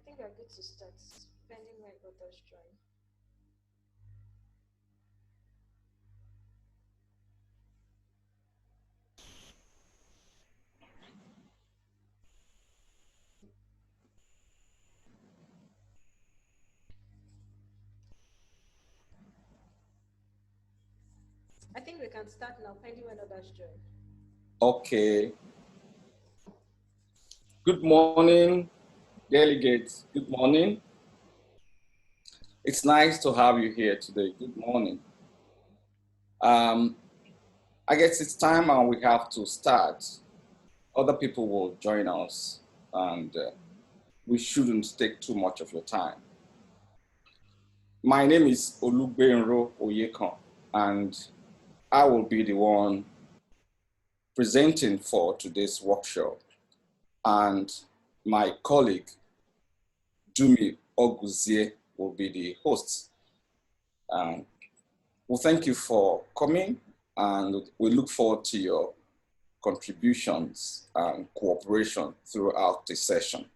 think we're good to start, pending when others join. I think we can start now, pending when others join. Okay. Good morning, delegates. Good morning. It's nice to have you here today. Good morning. I guess it's time and we have to start. Other people will join us and we shouldn't take too much of your time. My name is Olugbenro Oyekon and I will be the one presenting for today's workshop. And my colleague, Jumi Oguzie, will be the host. Well, thank you for coming, and we look forward to your contributions and cooperation throughout the session.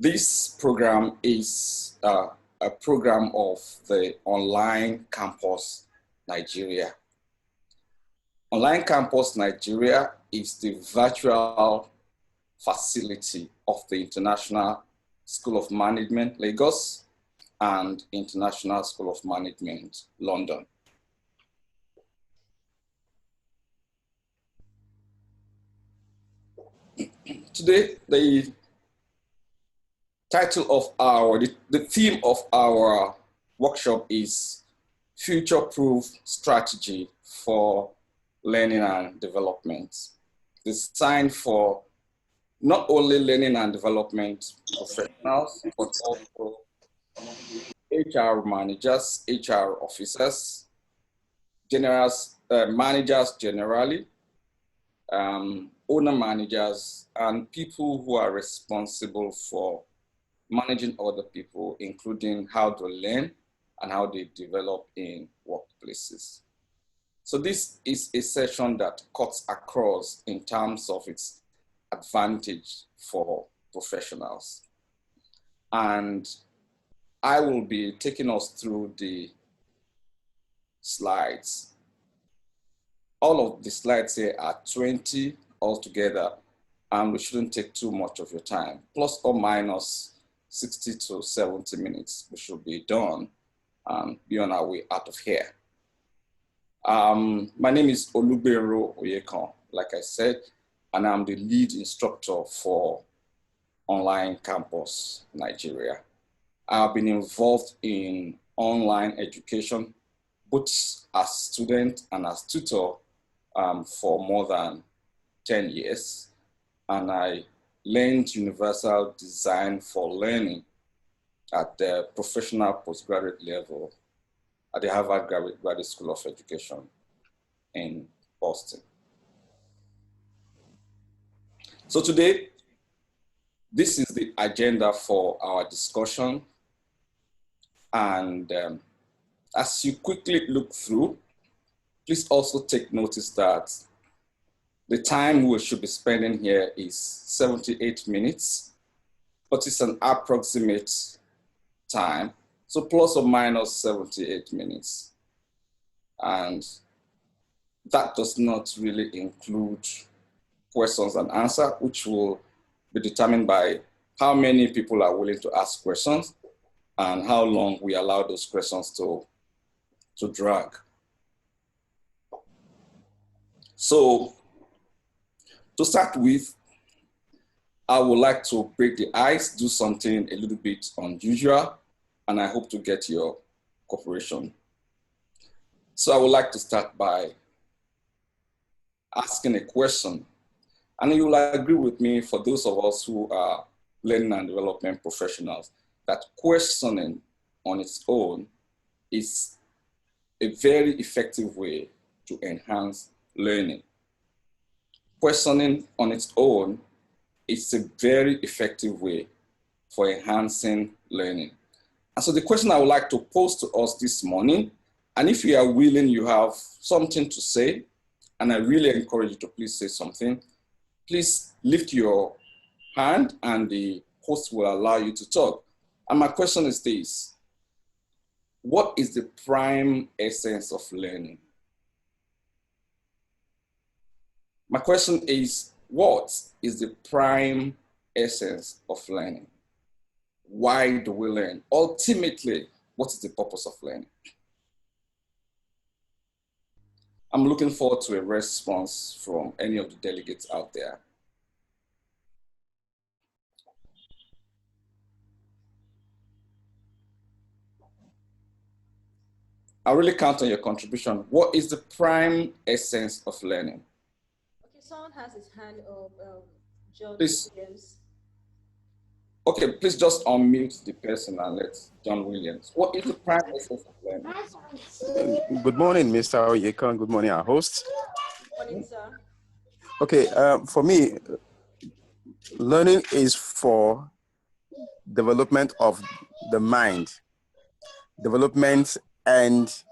This program is a program of the Online Campus Nigeria. Online Campus Nigeria is the virtual facility of the International School of Management, Lagos, and International School of Management, London. Today, the title of the theme of our workshop is Future-Proof Strategy for Learning and Development, designed for not only learning and development professionals, but also HR managers, HR officers, managers generally, owner managers, and people who are responsible for managing other people, including how to learn and how they develop in workplaces. So this is a session that cuts across in terms of its advantage for professionals. And I will be taking us through the slides. All of the slides here are 20 altogether, and we shouldn't take too much of your time. Plus or minus 60 to 70 minutes, we should be done and be on our way out of here. My name is Olugbenro Oyekon, like I said, and I'm the lead instructor for Online Campus Nigeria. I've been involved in online education, both as student and as tutor for more than 10 years. And I learned universal design for learning at the professional postgraduate level at the Harvard Graduate School of Education in Boston. So today, this is the agenda for our discussion. And as you quickly look through, please also take notice that the time we should be spending here is 78 minutes, but it's an approximate time. So plus or minus 78 minutes. And that does not really include questions and answers, which will be determined by how many people are willing to ask questions and how long we allow those questions to drag. So to start with, I would like to break the ice, do something a little bit unusual, and I hope to get your cooperation. So I would like to start by asking a question. And you will agree with me, for those of us who are learning and development professionals, that questioning on its own is a very effective way to enhance learning. Questioning on its own is a very effective way for enhancing learning. And so the question I would like to pose to us this morning, and if you are willing, you have something to say, and I really encourage you to please say something, please lift your hand and the host will allow you to talk. And my question is this: what is the prime essence of learning? My question is, what is the prime essence of learning? Why do we learn? Ultimately, what is the purpose of learning? I'm looking forward to a response from any of the delegates out there. I really count on your contribution. What is the prime essence of learning? Okay, someone has his hand up. John Please. Williams. Okay, please just unmute the person and let John Williams. What is the prime essence of learning? Good morning, Mr. Oyeka. Good morning, our host. Good morning, sir. Okay, for me, learning is for development of the mind, development of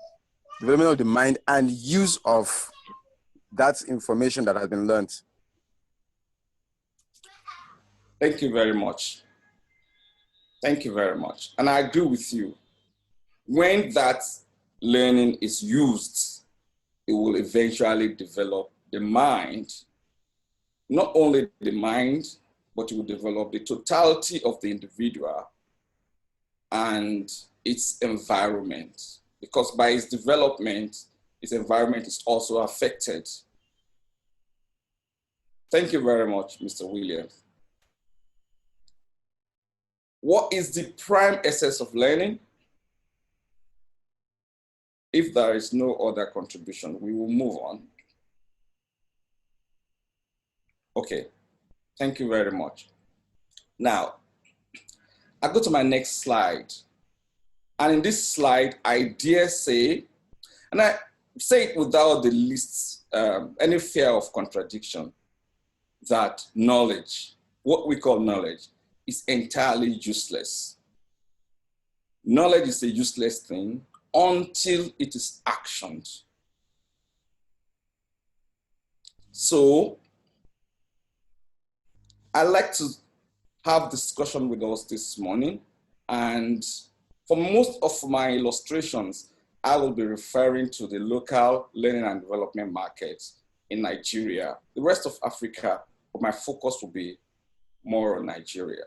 the mind and use of that information that has been learned. Thank you very much. Thank you very much. And I agree with you. When that learning is used, it will eventually develop the mind. Not only the mind, but it will develop the totality of the individual and its environment. Because by its development, its environment is also affected. Thank you very much, Mr. Williams. What is the prime essence of learning? If there is no other contribution, we will move on. Okay, thank you very much. Now, I go to my next slide. And in this slide, I dare say, and I say it without the least, any fear of contradiction, that knowledge, what we call knowledge, is entirely useless. Knowledge is a useless thing until it is actioned. So I'd like to have discussion with us this morning. And for most of my illustrations, I will be referring to the local learning and development markets in Nigeria. The rest of Africa, but my focus will be more on Nigeria.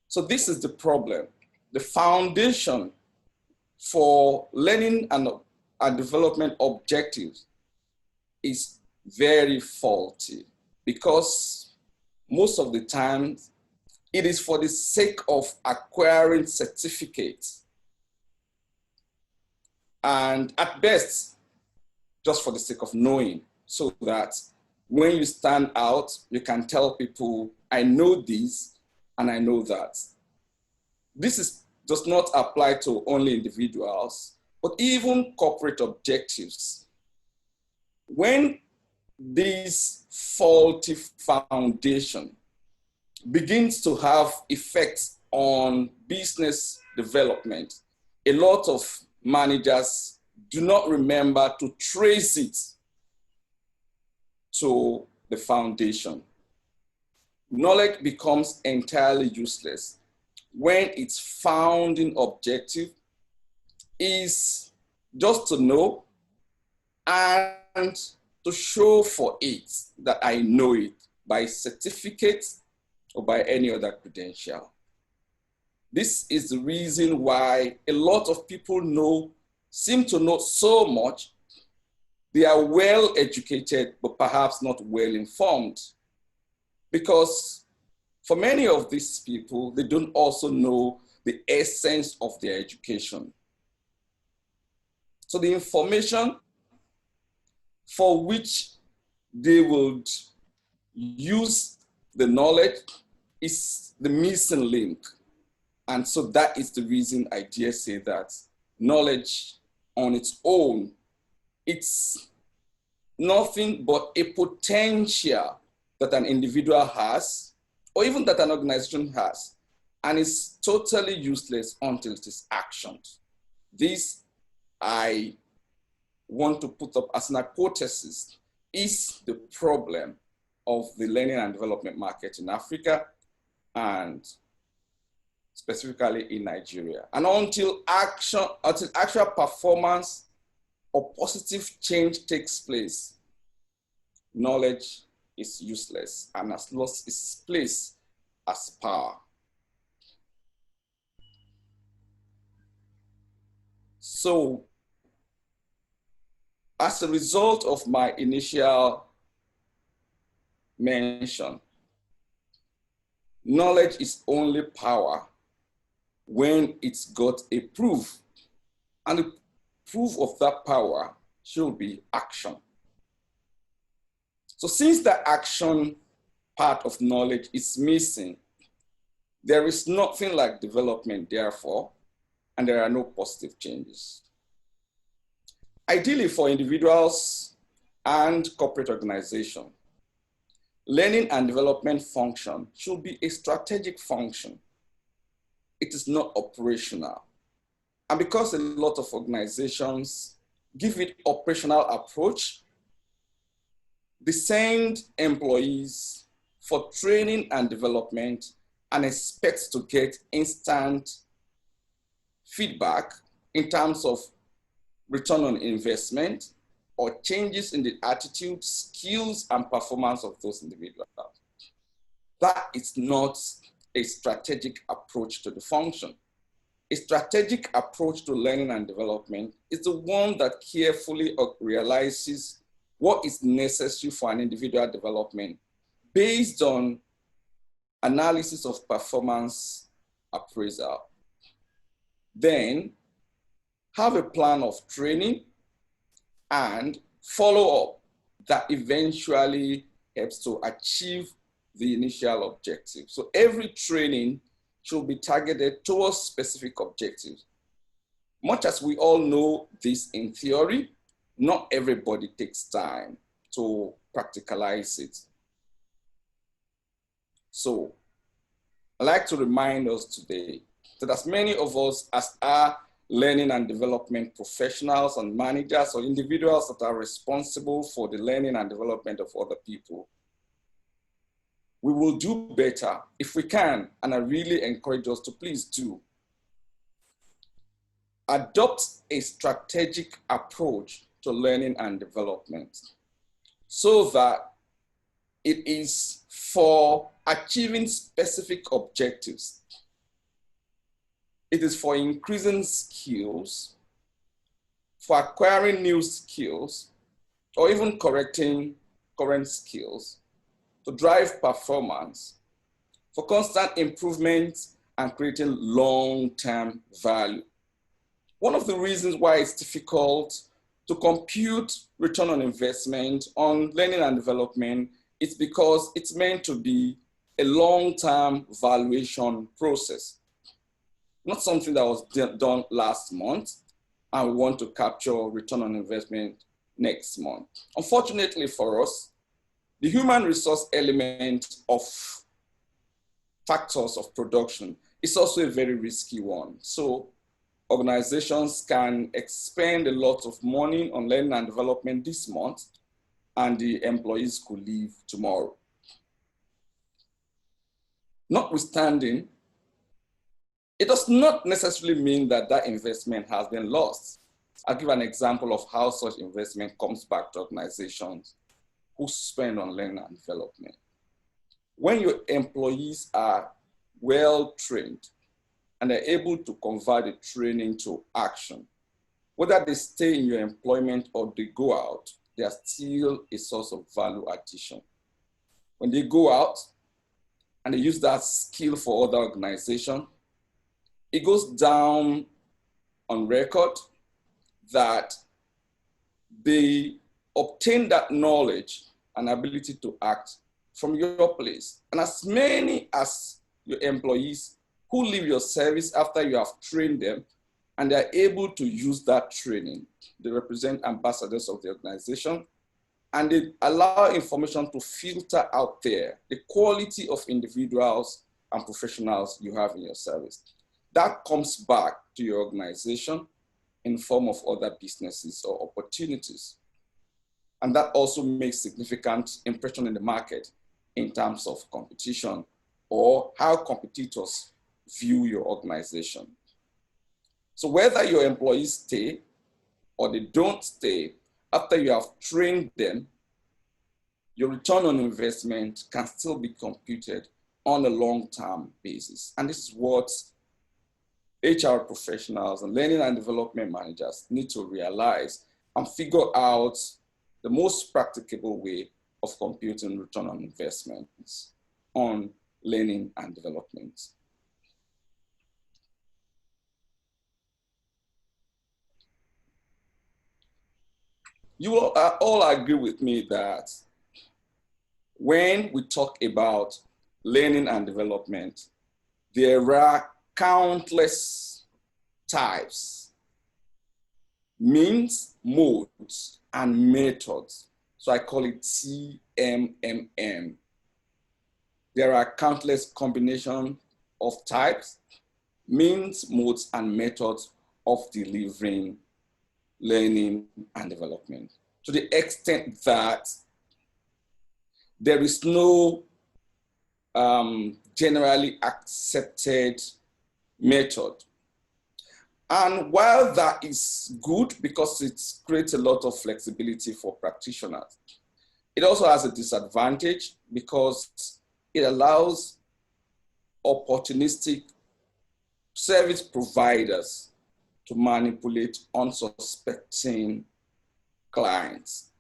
So this is the problem. The foundation for learning and development objectives is very faulty because most of the time it is for the sake of acquiring certificates and at best just for the sake of knowing, so that when you stand out, you can tell people, I know this and I know that. This does not apply to only individuals, but even corporate objectives. When this faulty foundation begins to have effects on business development, a lot of managers do not remember to trace it to the foundation. Knowledge becomes entirely useless when its founding objective is just to know and to show for it that I know it by certificate or by any other credential. This is the reason why a lot of people seem to know so much. They are well educated, but perhaps not well informed. Because for many of these people, they don't also know the essence of their education. So the information for which they would use the knowledge is the missing link. And so that is the reason I dare say that knowledge on its own, it's nothing but a potential that an individual has, or even that an organization has, and it's totally useless until it is actioned. This I want to put up as an hypothesis is the problem of the learning and development market in Africa and specifically in Nigeria. And until actual performance or positive change takes place, knowledge is useless and has lost its place as power. So, as a result of my initial mention, knowledge is only power when it's got a proof. And the proof of that power should be action. So since the action part of knowledge is missing, there is nothing like development, therefore, and there are no positive changes. Ideally, for individuals and corporate organizations, learning and development function should be a strategic function. It is not operational. And because a lot of organizations give it operational approach, they send employees for training and development and expect to get instant feedback in terms of return on investment or changes in the attitude, skills, and performance of those individuals. That is not a strategic approach to the function. A strategic approach to learning and development is the one that carefully realizes what is necessary for an individual development based on analysis of performance appraisal. Then have a plan of training and follow up that eventually helps to achieve the initial objective. So every training should be targeted towards specific objectives. Much as we all know this in theory, not everybody takes time to practicalize it. So I'd like to remind us today that as many of us as are learning and development professionals and managers or individuals that are responsible for the learning and development of other people, we will do better if we can, and I really encourage us to please do. Adopt a strategic approach to learning and development so that it is for achieving specific objectives. It is for increasing skills, for acquiring new skills, or even correcting current skills, to drive performance, for constant improvement and creating long-term value. One of the reasons why it's difficult to compute return on investment on learning and development is because it's meant to be a long-term valuation process. Not something that was done last month, and we want to capture return on investment next month. Unfortunately for us, the human resource element of factors of production is also a very risky one. So organizations can expend a lot of money on learning and development this month, and the employees could leave tomorrow. Notwithstanding, it does not necessarily mean that that investment has been lost. I'll give an example of how such investment comes back to organizations who spend on learning and development. When your employees are well trained and are able to convert the training to action, whether they stay in your employment or they go out, they are still a source of value addition. When they go out and they use that skill for other organizations, it goes down on record that they obtain that knowledge and ability to act from your place. And as many as your employees who leave your service after you have trained them and they are able to use that training, they represent ambassadors of the organization, and they allow information to filter out there the quality of individuals and professionals you have in your service. That comes back to your organization in form of other businesses or opportunities. And that also makes significant impression in the market in terms of competition or how competitors view your organization. So whether your employees stay or they don't stay, after you have trained them, your return on investment can still be computed on a long-term basis. And this is what HR professionals and learning and development managers need to realize and figure out the most practicable way of computing return on investments on learning and development. You will all agree with me that when we talk about learning and development, there are countless types, means, modes, and methods. So I call it TMMM. There are countless combinations of types, means, modes, and methods of delivering learning and development, to the extent that there is no generally accepted method. And while that is good because it creates a lot of flexibility for practitioners, it also has a disadvantage because it allows opportunistic service providers to manipulate unsuspecting clients,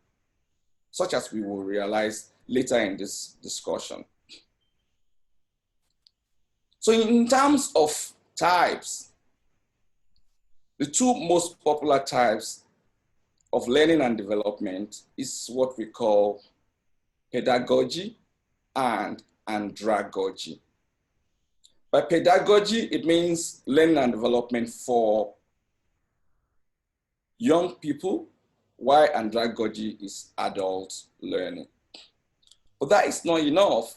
such as we will realize later in this discussion. So in terms of types, the two most popular types of learning and development is what we call pedagogy and andragogy. By pedagogy, it means learning and development for young people, while andragogy is adult learning. But that is not enough.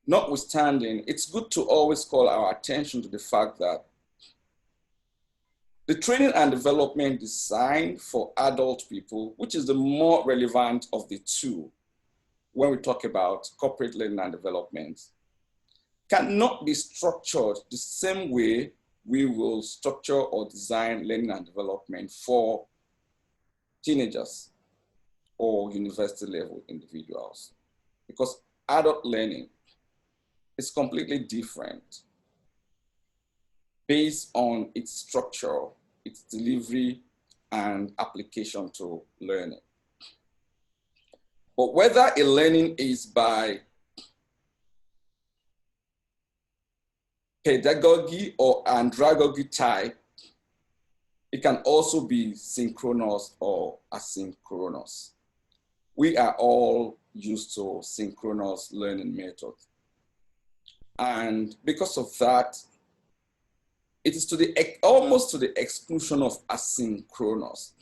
Notwithstanding, it's good to always call our attention to the fact that the training and development designed for adult people, which is the more relevant of the two when we talk about corporate learning and development, cannot be structured the same way we will structure or design learning and development for teenagers or university level individuals. Because adult learning is completely different based on its structure, its delivery, and application to learning. But whether a learning is by pedagogy or andragogy type, it can also be synchronous or asynchronous. We are all used to synchronous learning methods. And because of that, it is almost to the exclusion of asynchronous.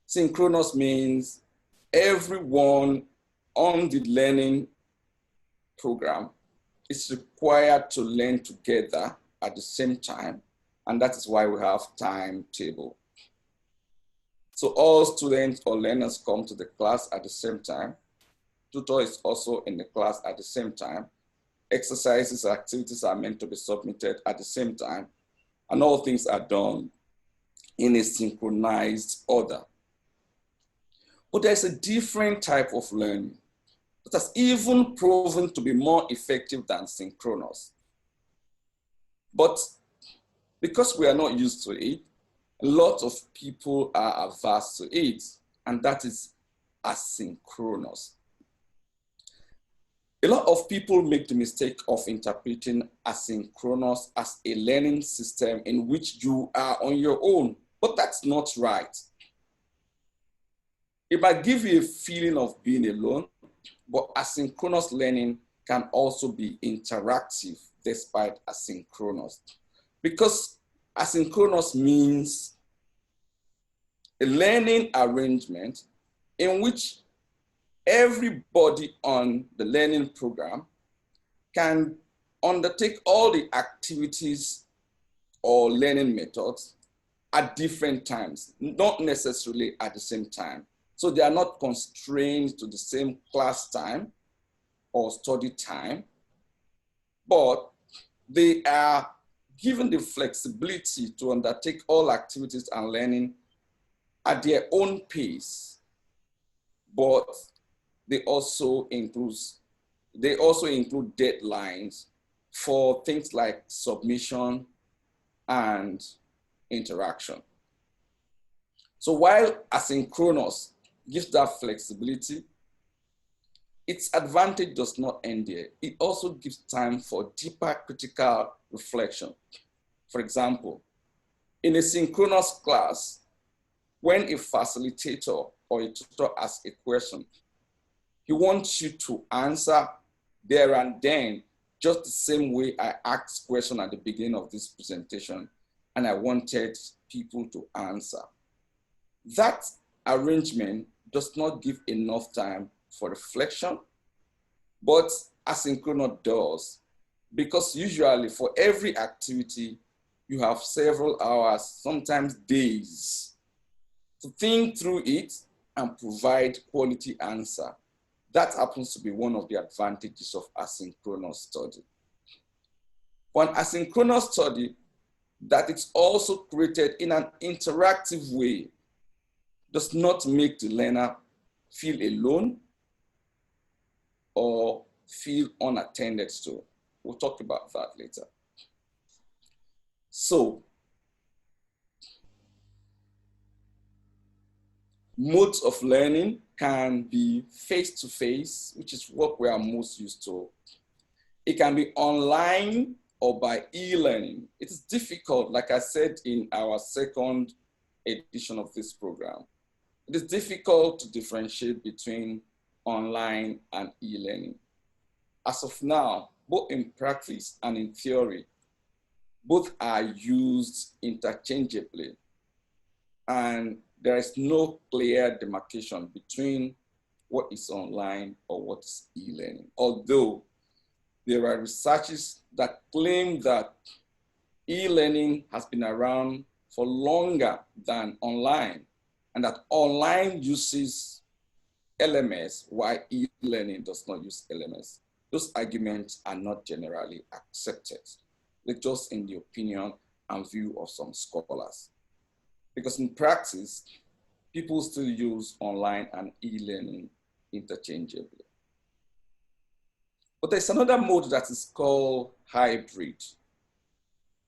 Synchronous means everyone on the learning program is required to learn together at the same time, and that is why we have timetable. So all students or learners come to the class at the same time. Tutor is also in the class at the same time. Exercises, activities are meant to be submitted at the same time, and all things are done in a synchronized order. But there's a different type of learning that has even proven to be more effective than synchronous. But because we are not used to it, a lot of people are averse to it, and that is asynchronous. A lot of people make the mistake of interpreting asynchronous as a learning system in which you are on your own, but that's not right. It might give you a feeling of being alone, but asynchronous learning can also be interactive despite asynchronous. Because asynchronous means a learning arrangement in which everybody on the learning program can undertake all the activities or learning methods at different times, not necessarily at the same time. So they are not constrained to the same class time or study time, but they are given the flexibility to undertake all activities and learning at their own pace, but they also include deadlines for things like submission and interaction. So while asynchronous gives that flexibility, its advantage does not end there. It also gives time for deeper critical reflection. For example, in a synchronous class, when a facilitator or a tutor asks a question, he wants you to answer there and then, just the same way I asked question at the beginning of this presentation, and I wanted people to answer. That arrangement does not give enough time for reflection, but asynchronous does, because usually for every activity, you have several hours, sometimes days, to think through it and provide quality answer. That happens to be one of the advantages of asynchronous study. For an asynchronous study, that it's also created in an interactive way does not make the learner feel alone or feel unattended to. We'll talk about that later. So, modes of learning can be face-to-face, which is what we are most used to. It can be online or by e-learning. It is difficult, like I said in our second edition of this program, it is difficult to differentiate between online and e-learning. As of now, both in practice and in theory, both are used interchangeably, and there is no clear demarcation between what is online or what is e-learning. Although there are researches that claim that e-learning has been around for longer than online, and that online uses LMS while e-learning does not use LMS. Those arguments are not generally accepted. They're just in the opinion and view of some scholars. Because in practice, people still use online and e-learning interchangeably. But there's another mode that is called hybrid,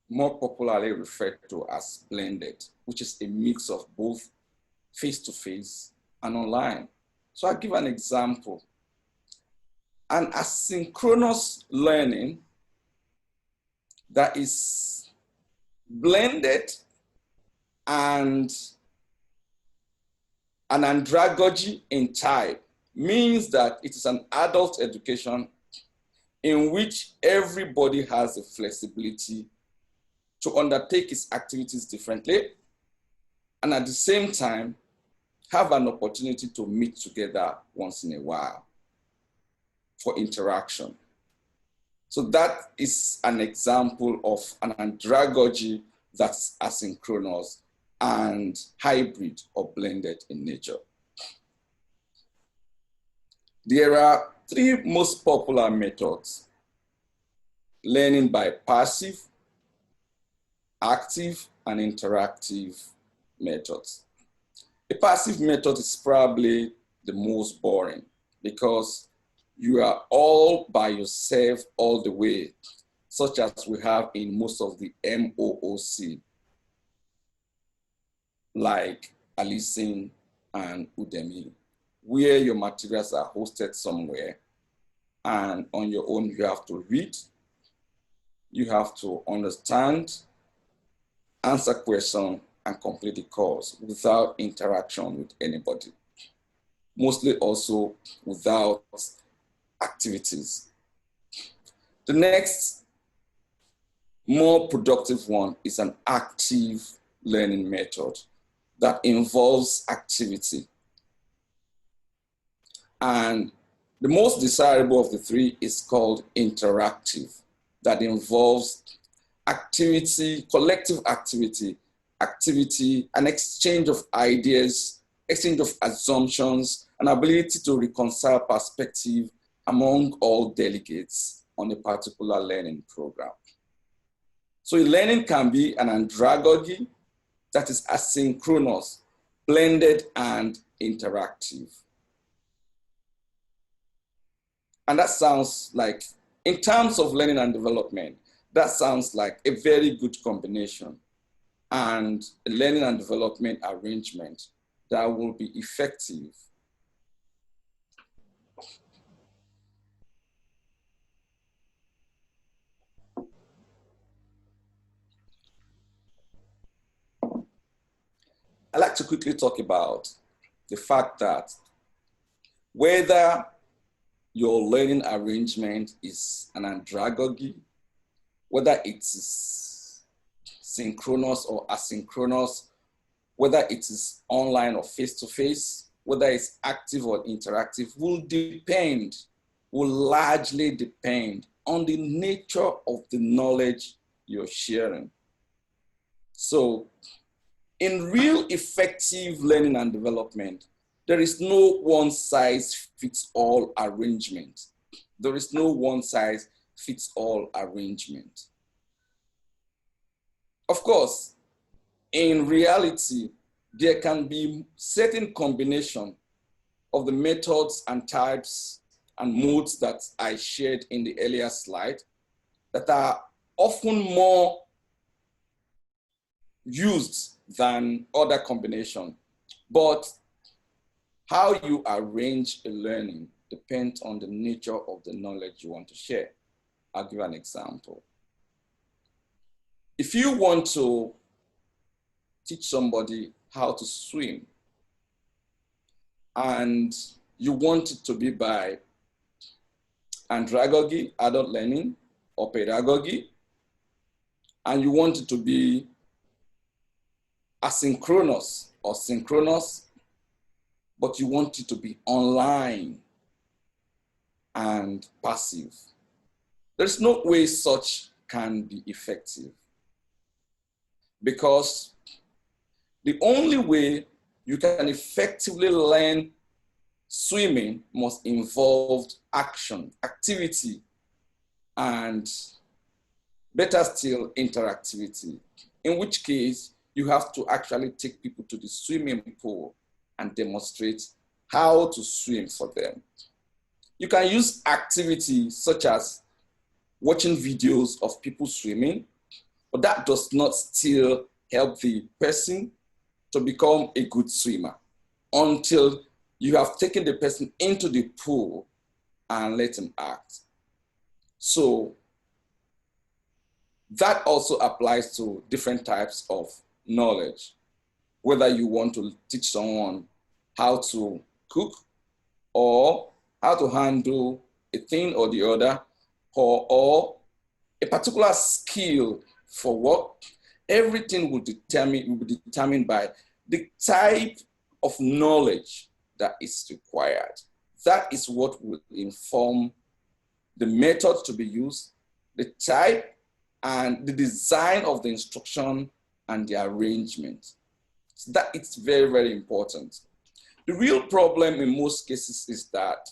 more popularly referred to as blended, which is a mix of both face-to-face and online. So I'll give an example. An asynchronous learning that is blended and an andragogy in type means that it is an adult education in which everybody has the flexibility to undertake its activities differently, and at the same time, have an opportunity to meet together once in a while for interaction. So that is an example of an andragogy that's asynchronous and hybrid or blended in nature. There are three most popular methods: learning by passive, active, and interactive methods. A passive method is probably the most boring because you are all by yourself all the way, such as we have in most of the MOOC, like Alison and Udemy, where your materials are hosted somewhere, and on your own you have to read, you have to understand, answer questions, and complete the course without interaction with anybody. Mostly also without activities. The next more productive one is an active learning method that involves activity. And the most desirable of the three is called interactive, that involves activity, collective activity activity, an exchange of ideas, exchange of assumptions, an ability to reconcile perspective among all delegates on a particular learning program. So learning can be an andragogy that is asynchronous, blended, and interactive. And that sounds like, in terms of learning and development, that sounds like a very good combination and a learning and development arrangement that will be effective. I'd like to quickly talk about the fact that whether your learning arrangement is an andragogy, whether it is synchronous or asynchronous, whether it is online or face-to-face, whether it's active or interactive, will largely depend on the nature of the knowledge you're sharing. So in real effective learning and development, there is no one-size-fits-all arrangement. There is no one-size-fits-all arrangement. Of course, in reality, there can be certain combination of the methods and types and modes that I shared in the earlier slide that are often more used than other combination. But how you arrange a learning depends on the nature of the knowledge you want to share. I'll give an example. If you want to teach somebody how to swim and you want it to be by andragogy, adult learning, or pedagogy, and you want it to be asynchronous or synchronous, but you want it to be online and passive, there's no way such can be effective. Because the only way you can effectively learn swimming must involve action, activity, and better still, interactivity, in which case you have to actually take people to the swimming pool and demonstrate how to swim for them. You can use activities such as watching videos of people swimming, but that does not still help the person to become a good swimmer until you have taken the person into the pool and let him act. So that also applies to different types of knowledge, whether you want to teach someone how to cook or how to handle a thing or the other, or a particular skill for work. Everything will be determined by the type of knowledge that is required. That is what will inform the method to be used, the type, and the design of the instruction and the arrangement. So that it's very, very important. The real problem in most cases is that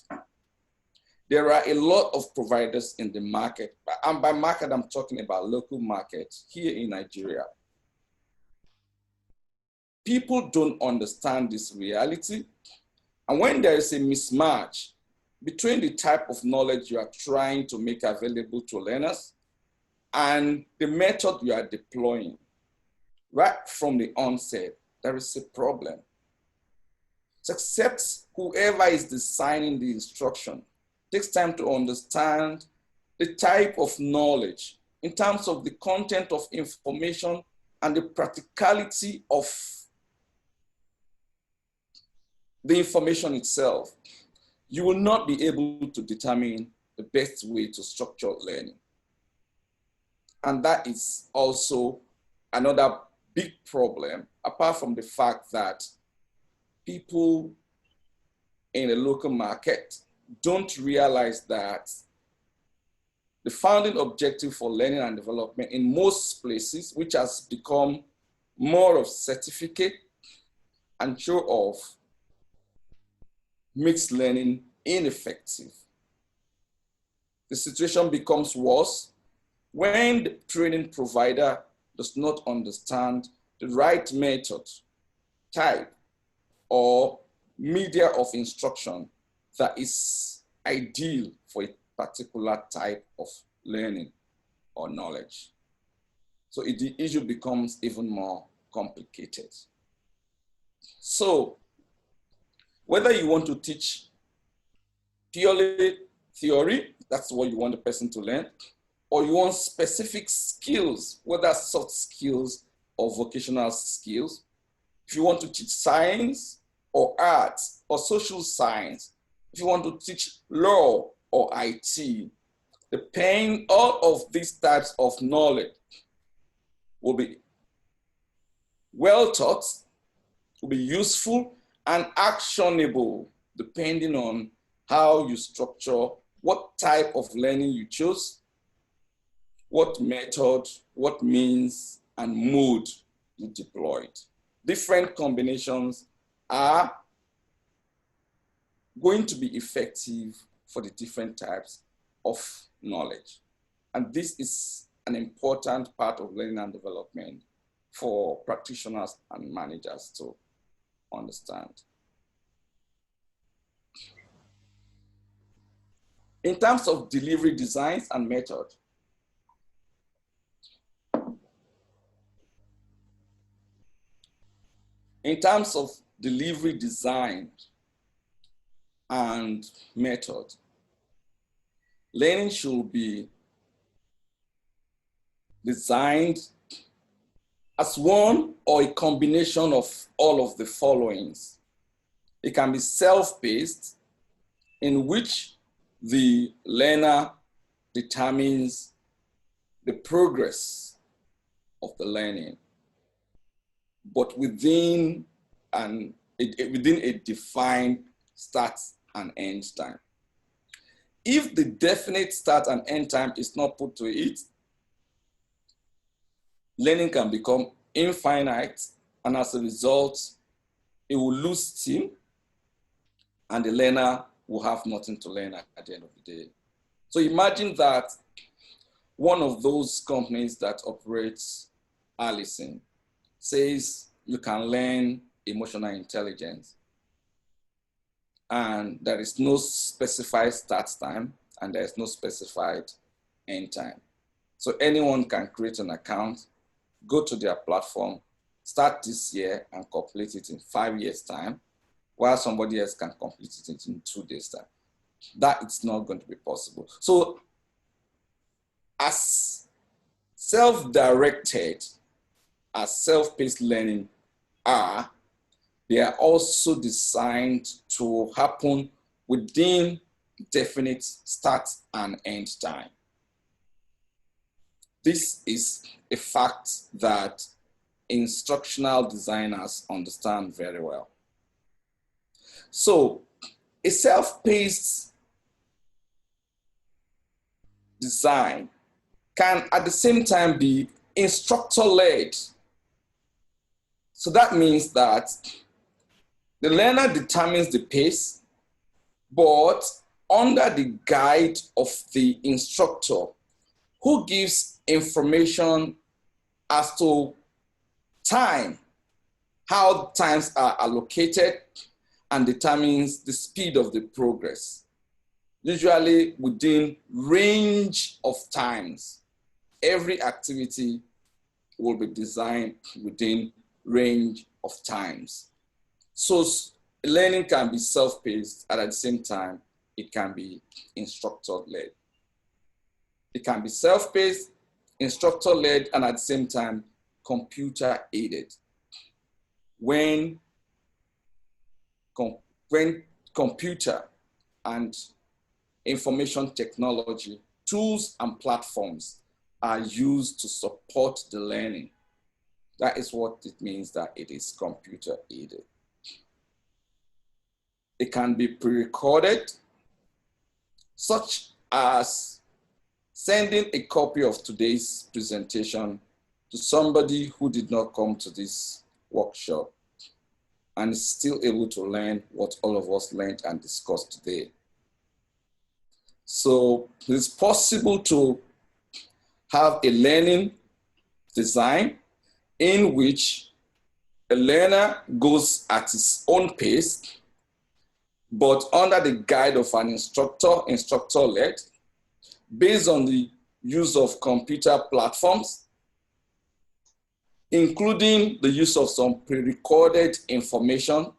there are a lot of providers in the market, and by market, I'm talking about local markets here in Nigeria. People don't understand this reality. And when there is a mismatch between the type of knowledge you are trying to make available to learners and the method you are deploying, right from the onset, there is a problem. Except whoever is designing the instruction takes time to understand the type of knowledge in terms of the content of information and the practicality of the information itself, you will not be able to determine the best way to structure learning. And that is also another big problem, apart from the fact that people in a local market don't realize that the founding objective for learning and development in most places, which has become more of certificate and show off makes learning ineffective. The situation becomes worse when the training provider does not understand the right method, type, or media of instruction that is ideal for a particular type of learning or knowledge. So the issue becomes even more complicated. So whether you want to teach purely theory, that's what you want the person to learn, or you want specific skills, whether soft skills or vocational skills, if you want to teach science or arts or social science, if you want to teach law or IT, all of these types of knowledge will be well taught, will be useful and actionable depending on how you structure, what type of learning you choose, what method, what means, and mode you deployed. Different combinations are going to be effective for the different types of knowledge. And this is an important part of learning and development for practitioners and managers to understand. In terms of delivery designs and method, in terms of delivery design and method, learning should be designed as one or a combination of all of the followings. It can be self-paced, in which the learner determines the progress of the learning, but within a defined start and end time. If the definite start and end time is not put to it, learning can become infinite, and as a result, it will lose steam, and the learner will have nothing to learn at the end of the day. So imagine that one of those companies that operates Allison says you can learn emotional intelligence, and there is no specified start time and there is no specified end time. So anyone can create an account, go to their platform, start this year and complete it in 5 years' time, while somebody else can complete it in 2 days' time. That is not going to be possible. So as self-directed as self-paced learning are, they are also designed to happen within definite start and end time. This is a fact that instructional designers understand very well. So a self-paced design can at the same time be instructor-led. So that means that the learner determines the pace, but under the guide of the instructor, who gives information as to time, how times are allocated, and determines the speed of the progress, usually within range of times. Every activity will be designed within range of times. So learning can be self-paced, and at the same time, it can be instructor-led. It can be self-paced, instructor-led, and at the same time, computer-aided. When computer and information technology, tools and platforms are used to support the learning, that is what it means that it is computer-aided. It can be pre-recorded, such as sending a copy of today's presentation to somebody who did not come to this workshop and is still able to learn what all of us learned and discussed today. So it's possible to have a learning design in which a learner goes at his own pace, but under the guide of an instructor-led, based on the use of computer platforms, including the use of some pre-recorded information.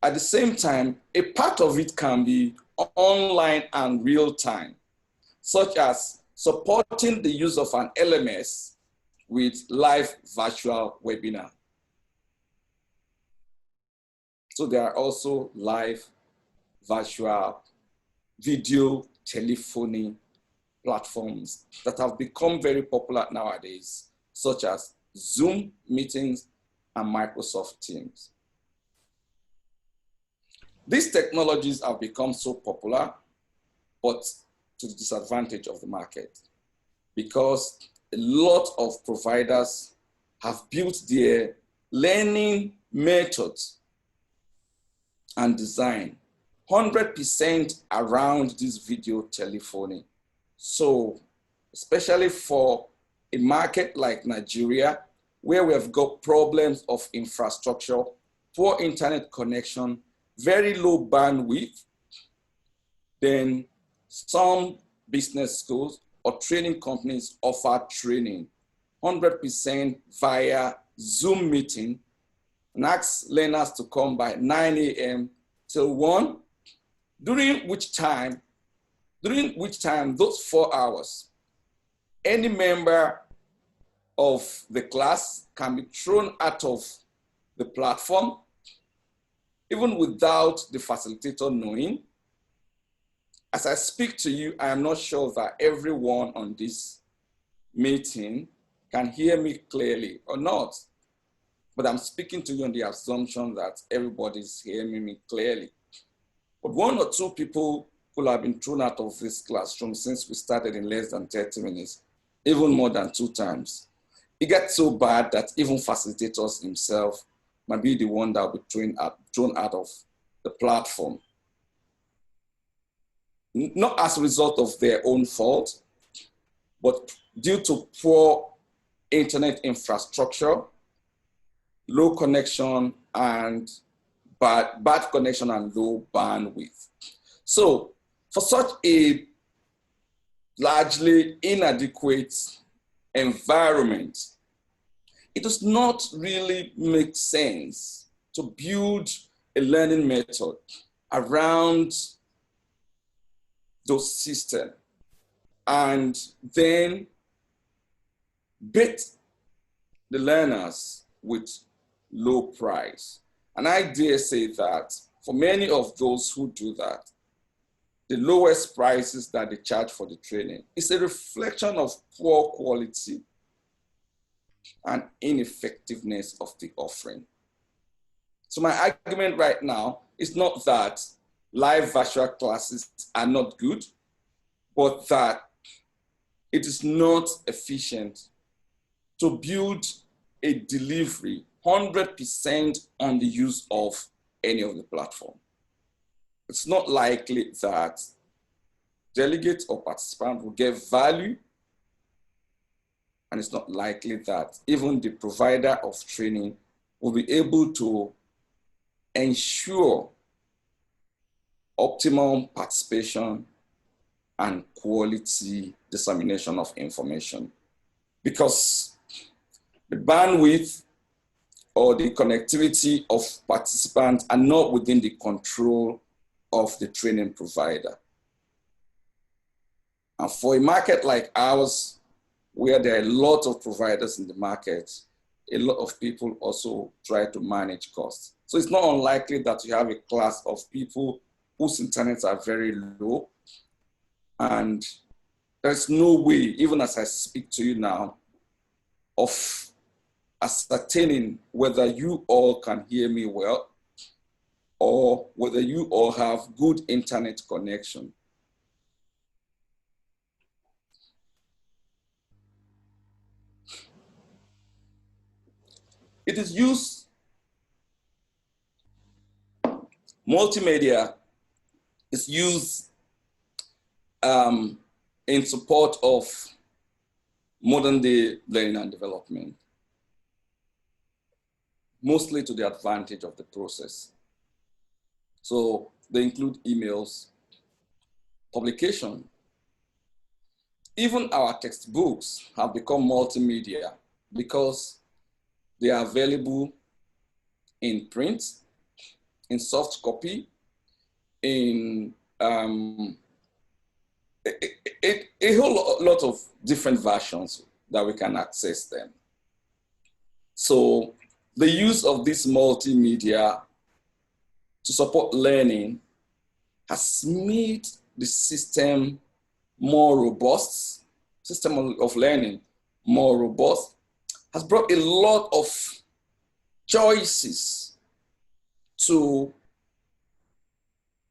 At the same time, a part of it can be online and real-time, such as supporting the use of an LMS with live virtual webinar. So there are also live virtual video telephony platforms that have become very popular nowadays, such as Zoom meetings and Microsoft Teams. These technologies have become so popular, but to the disadvantage of the market, because a lot of providers have built their learning methods and design 100% around this video telephony. So, especially for a market like Nigeria, where we have got problems of infrastructure, poor internet connection, very low bandwidth, then some business schools or training companies offer training 100% via Zoom meeting and ask learners to come by 9 a.m. till 1, during which time those 4 hours, any member of the class can be thrown out of the platform, even without the facilitator knowing. As I speak to you, I am not sure that everyone on this meeting can hear me clearly or not, but I'm speaking to you on the assumption that everybody's hearing me clearly. But 1 or 2 people will have been thrown out of this classroom since we started in less than 30 minutes, even more than 2 times. It gets so bad that even facilitators himself might be the one that will be thrown out of the platform. Not as a result of their own fault, but due to poor internet infrastructure, low connection, and bad connection and low bandwidth. So for such a largely inadequate environment, it does not really make sense to build a learning method around those systems and then bait the learners with low price. And I dare say that for many of those who do that, the lowest prices that they charge for the training is a reflection of poor quality and ineffectiveness of the offering. So my argument right now is not that live virtual classes are not good, but that it is not efficient to build a delivery 100% on the use of any of the platform. It's not likely that delegates or participants will get value, and it's not likely that even the provider of training will be able to ensure optimum participation and quality dissemination of information, because the bandwidth or the connectivity of participants are not within the control of the training provider. And for a market like ours, where there are a lot of providers in the market, a lot of people also try to manage costs. So it's not unlikely that you have a class of people whose internets are very low, and there's no way, even as I speak to you now, of ascertaining whether you all can hear me well or whether you all have good internet connection. It is used, multimedia is used in support of modern day learning and development, mostly to the advantage of the process. So they include emails, publication. Even our textbooks have become multimedia because they are available in print, in soft copy, in a whole lot of different versions that we can access them. So the use of this multimedia to support learning has made the system more robust, system of learning more robust, has brought a lot of choices to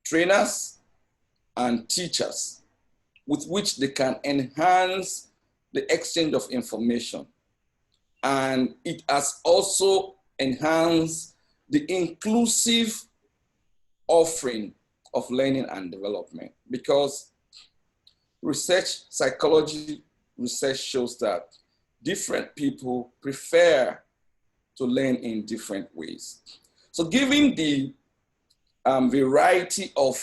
trainers and teachers with which they can enhance the exchange of information. And it has also enhanced the inclusive offering of learning and development, because psychology research shows that different people prefer to learn in different ways. So given the variety of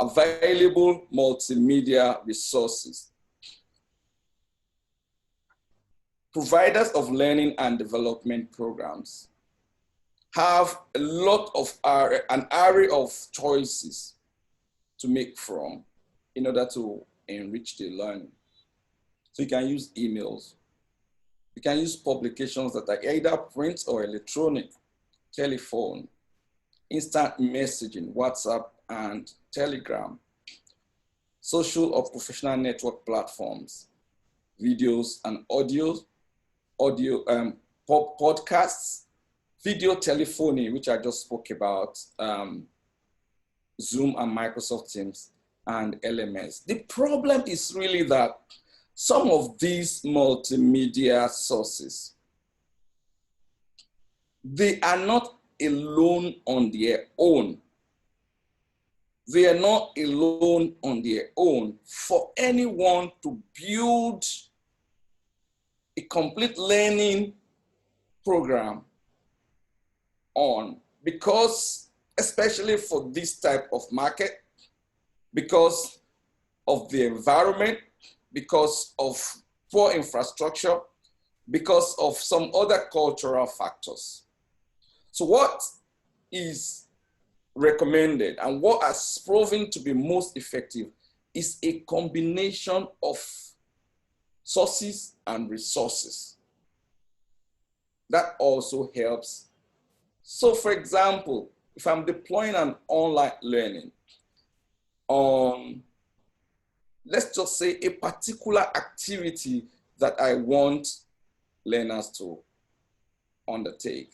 available multimedia resources, providers of learning and development programs have a lot of an array of choices to make from in order to enrich the learning. So you can use emails. You can use publications that are either print or electronic, telephone, instant messaging, WhatsApp and Telegram, social or professional network platforms, videos and podcasts, video telephony, which I just spoke about, Zoom and Microsoft Teams, and LMS. The problem is really that some of these multimedia sources, they are not alone on their own. They are not alone on their own for anyone to build a complete learning program on, because especially for this type of market, because of the environment, because of poor infrastructure, because of some other cultural factors. So what is recommended and what has proven to be most effective is a combination of sources and resources. That also helps. So for example, if I'm deploying an online learning on, let's just say, a particular activity that I want learners to undertake,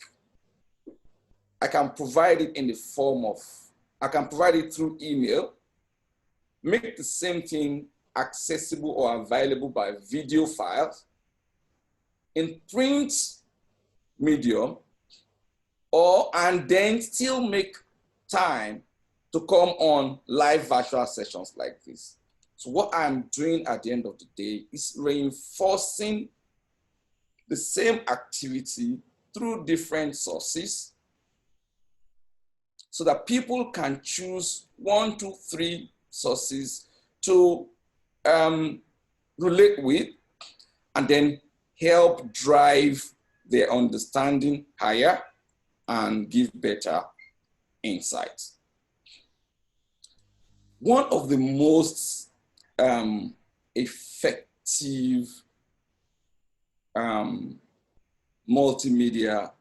I can provide it in the form of, I can provide it through email, make the same thing accessible or available by video files, in print medium, and then still make time to come on live virtual sessions like this. So what I'm doing at the end of the day is reinforcing the same activity through different sources so that people can choose 1, 2, 3 sources to relate with and then help drive their understanding higher and give better insights. One of the most effective multimedia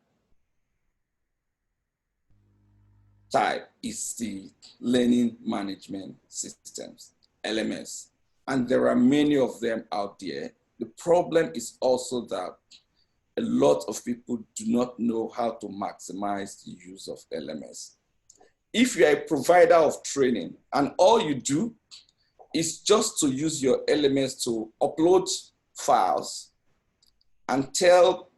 type is the learning management systems, LMS. And there are many of them out there. The problem is also that a lot of people do not know how to maximize the use of LMS. If you're a provider of training and all you do is just to use your LMS to upload files and tell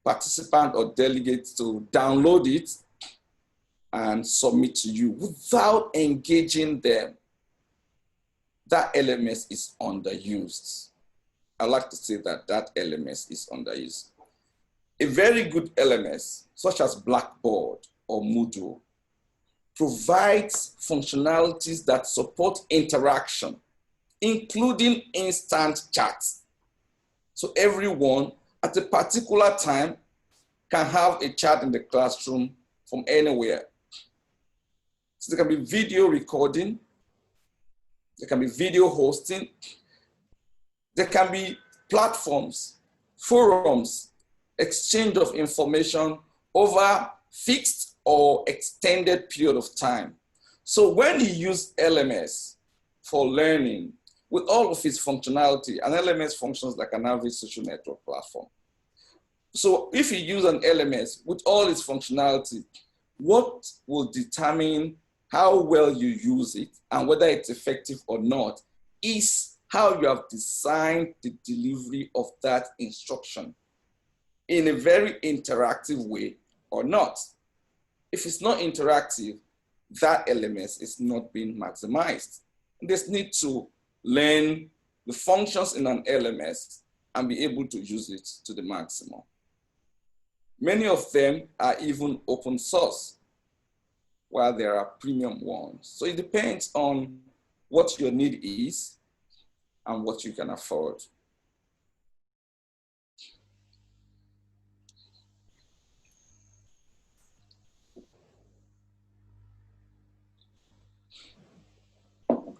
participant or delegate to download it and submit to you without engaging them, that LMS is underused. I like to say that that LMS is underused. A very good LMS, such as Blackboard or Moodle, provides functionalities that support interaction, including instant chat. So everyone at a particular time can have a chat in the classroom from anywhere. So there can be video recording, there can be video hosting, there can be platforms, forums, exchange of information over fixed or extended period of time. So when you use LMS for learning, with all of its functionality, an LMS functions like an average social network platform. So if you use an LMS with all its functionality, what will determine how well you use it and whether it's effective or not is how you have designed the delivery of that instruction in a very interactive way or not. If it's not interactive, that LMS is not being maximized. There's need to learn the functions in an LMS and be able to use it to the maximum. Many of them are even open source, while there are premium ones. So it depends on what your need is and what you can afford.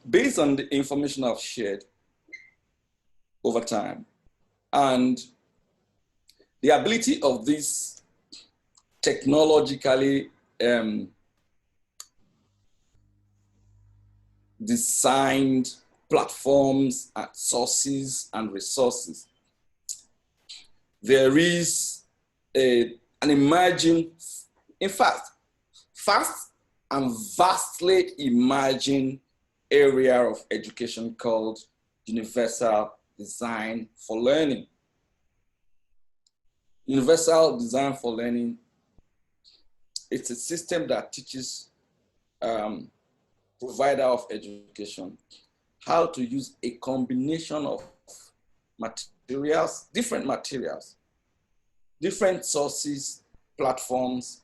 Based on the information I've shared over time and the ability of these technologically designed platforms and sources and resources, there is an emerging, in fact, fast and vastly emerging area of education called universal design for learning. Universal design for learning, it's a system that teaches provider of education how to use a combination of materials, different sources, platforms,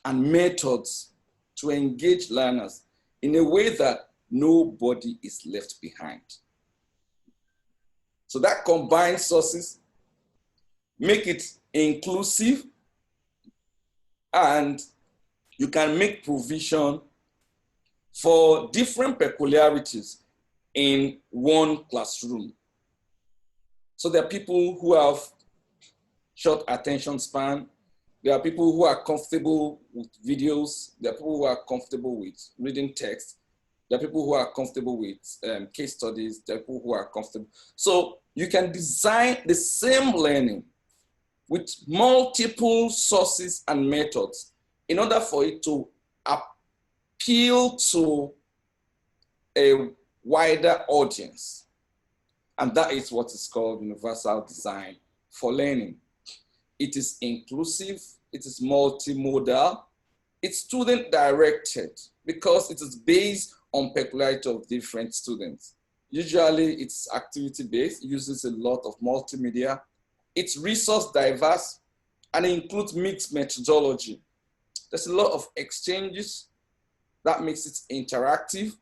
and methods to engage learners in a way that nobody is left behind. So that combined sources make it inclusive, and you can make provision for different peculiarities in one classroom. So there are people who have short attention span. There are people who are comfortable with videos. There are people who are comfortable with reading text. There are people who are comfortable with case studies. There are people who are comfortable. So you can design the same learning with multiple sources and methods in order for it to appeal to a wider audience. And that is what is called universal design for learning. It is inclusive, it is multimodal, it's student directed because it is based on peculiarity of different students. Usually it's activity based, uses a lot of multimedia. It's resource diverse and includes mixed methodology. There's a lot of exchanges that makes it interactive.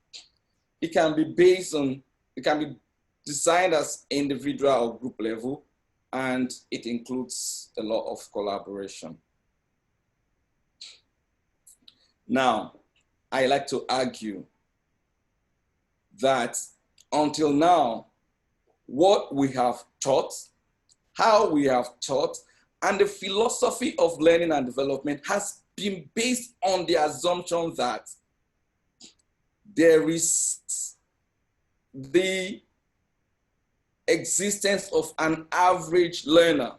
It can be based on, it can be designed as individual or group level, and it includes a lot of collaboration. Now, I like to argue that until now, what we have taught, how we have taught, and the philosophy of learning and development has been based on the assumption that there is the existence of an average learner,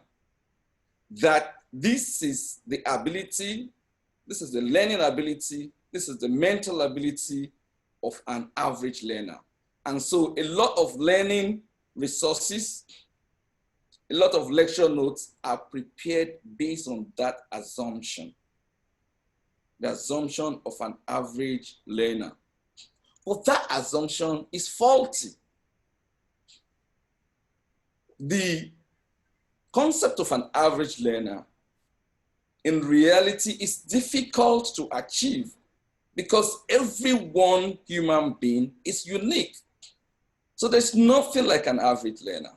that this is the ability, this is the learning ability, this is the mental ability of an average learner. And so a lot of learning resources A lot of lecture notes are prepared based on that assumption, the assumption of an average learner. But that assumption is faulty. The concept of an average learner in reality is difficult to achieve because every one human being is unique. So there's nothing like an average learner.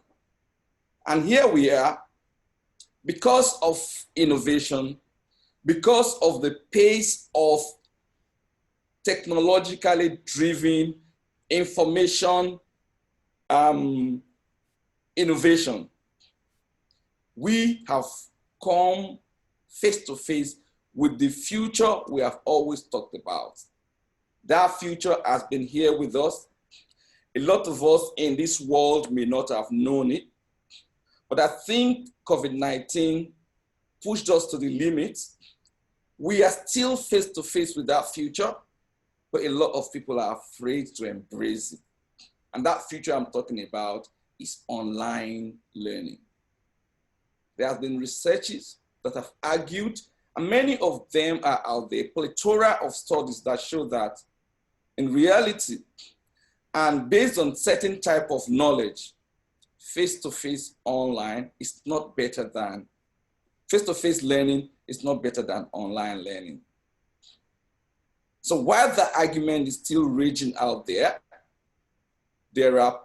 And here we are, because of innovation, because of the pace of technologically driven information innovation, we have come face to face with the future we have always talked about. That future has been here with us. A lot of us in this world may not have known it, but I think COVID-19 pushed us to the limit. We are still face to face with that future, but a lot of people are afraid to embrace it. And that future I'm talking about is online learning. There have been researches that have argued, and many of them are out there, plethora of studies that show that in reality, and based on certain type of knowledge, face-to-face online is not better than, face-to-face learning is not better than online learning. So while the argument is still raging out there, there are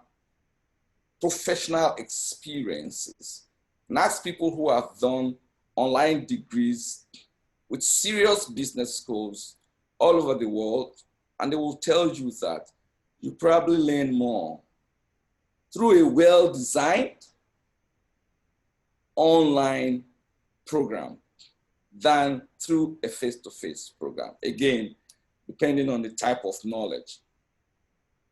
professional experiences. And ask people who have done online degrees with serious business schools all over the world, and they will tell you that you probably learn more through a well-designed online program than through a face-to-face program. Again, depending on the type of knowledge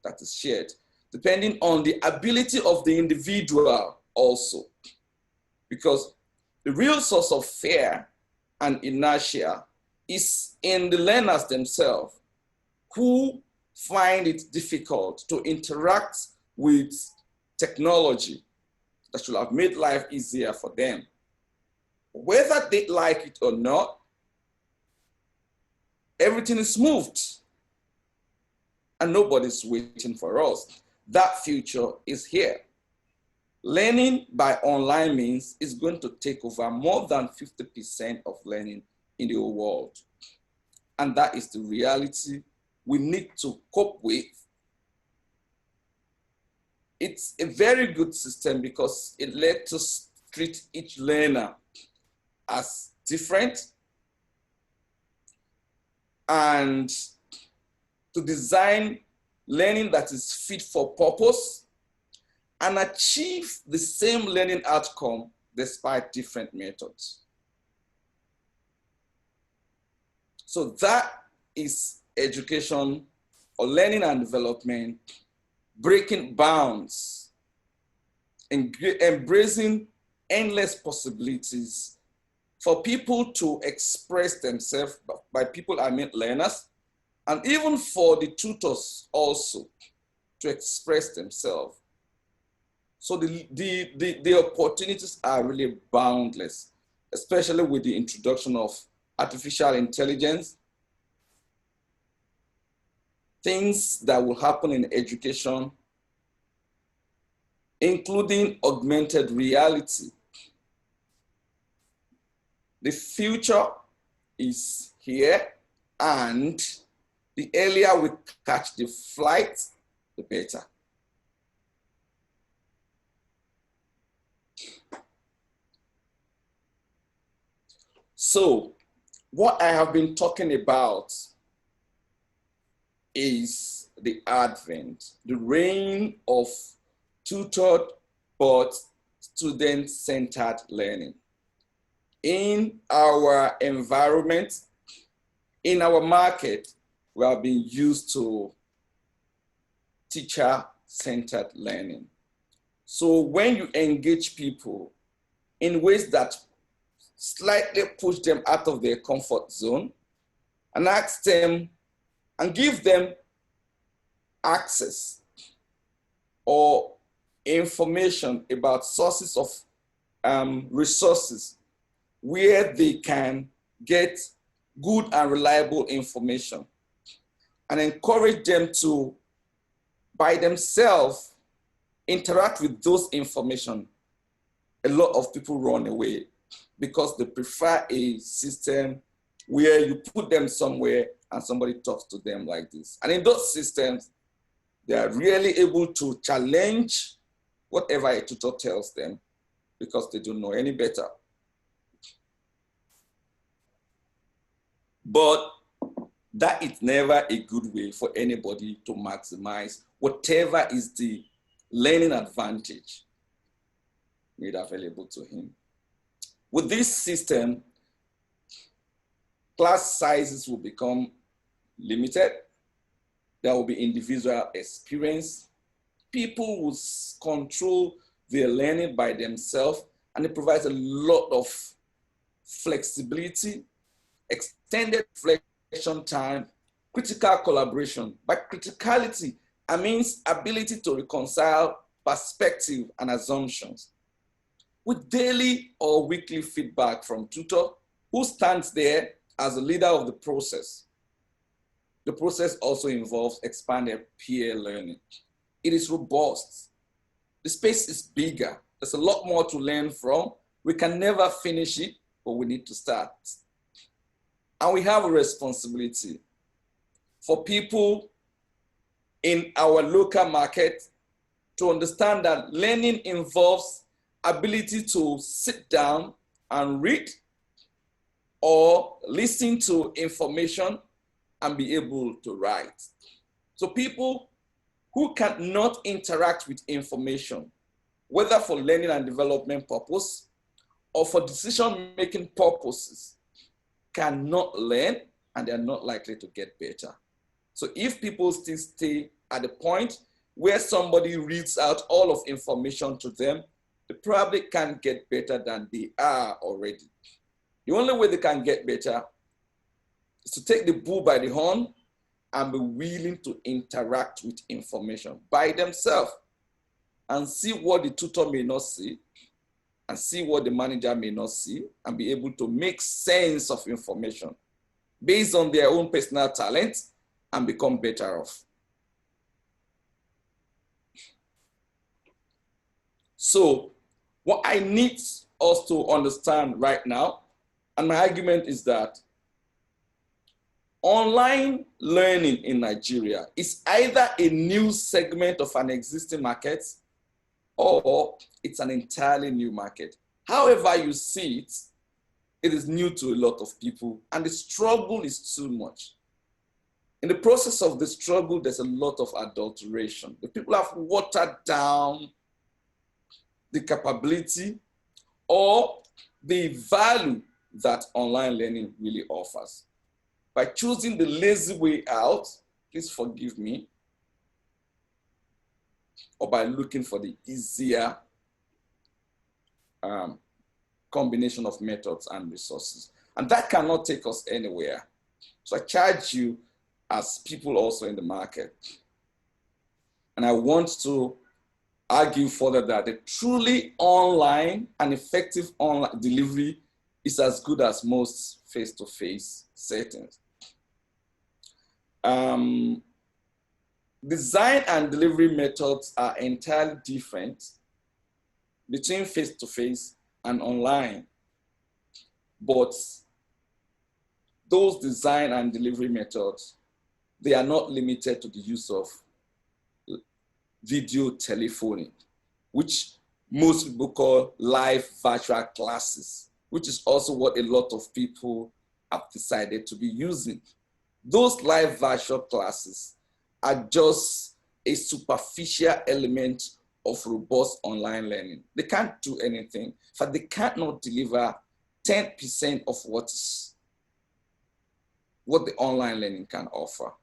that is shared, depending on the ability of the individual also. Because the real source of fear and inertia is in the learners themselves, who find it difficult to interact with technology that should have made life easier for them. Whether they like it or not, everything is moved and nobody's waiting for us. That future is here. Learning by online means is going to take over more than 50% of learning in the whole world. And that is the reality we need to cope with. It's a very good system because it lets us treat each learner as different and to design learning that is fit for purpose and achieve the same learning outcome despite different methods. So that is education or learning and development, breaking bounds, embracing endless possibilities for people to express themselves. By people, I mean learners, and even for the tutors also to express themselves. So the opportunities are really boundless, especially with the introduction of artificial intelligence. Things that will happen in education, including augmented reality. The future is here, and the earlier we catch the flight, the better. So, what I have been talking about is the advent, the reign of tutored but student-centered learning. In our environment, in our market, we have been used to teacher-centered learning. So when you engage people in ways that slightly push them out of their comfort zone and ask them and give them access or information about sources of resources where they can get good and reliable information, and encourage them to, by themselves, interact with those information, a lot of people run away because they prefer a system where you put them somewhere and somebody talks to them like this. And in those systems, they are really able to challenge whatever a tutor tells them because they don't know any better. But that is never a good way for anybody to maximize whatever is the learning advantage made available to him. With this system, class sizes will become limited. There will be individual experience. People will control their learning by themselves, and it provides a lot of flexibility, extended reflection time, critical collaboration. By criticality, I mean ability to reconcile perspective and assumptions. With daily or weekly feedback from tutor who stands there as a leader of the process. The process also involves expanded peer learning. It is robust. The space is bigger. There's a lot more to learn from. We can never finish it, but we need to start. And we have a responsibility for people in our local market to understand that learning involves ability to sit down and read or listen to information and be able to write. So people who cannot interact with information, whether for learning and development purpose or for decision-making purposes, cannot learn and they're not likely to get better. So if people still stay at the point where somebody reads out all of information to them, they probably can't get better than they are already. The only way they can get better is to take the bull by the horn and be willing to interact with information by themselves and see what the tutor may not see and see what the manager may not see and be able to make sense of information based on their own personal talent and become better off. So what I need us to understand right now, and my argument is that online learning in Nigeria is either a new segment of an existing market or it's an entirely new market. However you see it, it is new to a lot of people and the struggle is too much. In the process of the struggle, there's a lot of adulteration. The people have watered down the capability or the value that online learning really offers. By choosing the lazy way out, please forgive me, or by looking for the easier combination of methods and resources. And that cannot take us anywhere. So I charge you as people also in the market. And I want to argue further that the truly online and effective online delivery is as good as most face-to-face settings. Design and delivery methods are entirely different between face-to-face and online, but those design and delivery methods, they are not limited to the use of video telephony, which most people call live virtual classes, which is also what a lot of people have decided to be using. Those live virtual classes are just a superficial element of robust online learning. They can't do anything, but they cannot deliver 10% of what the online learning can offer.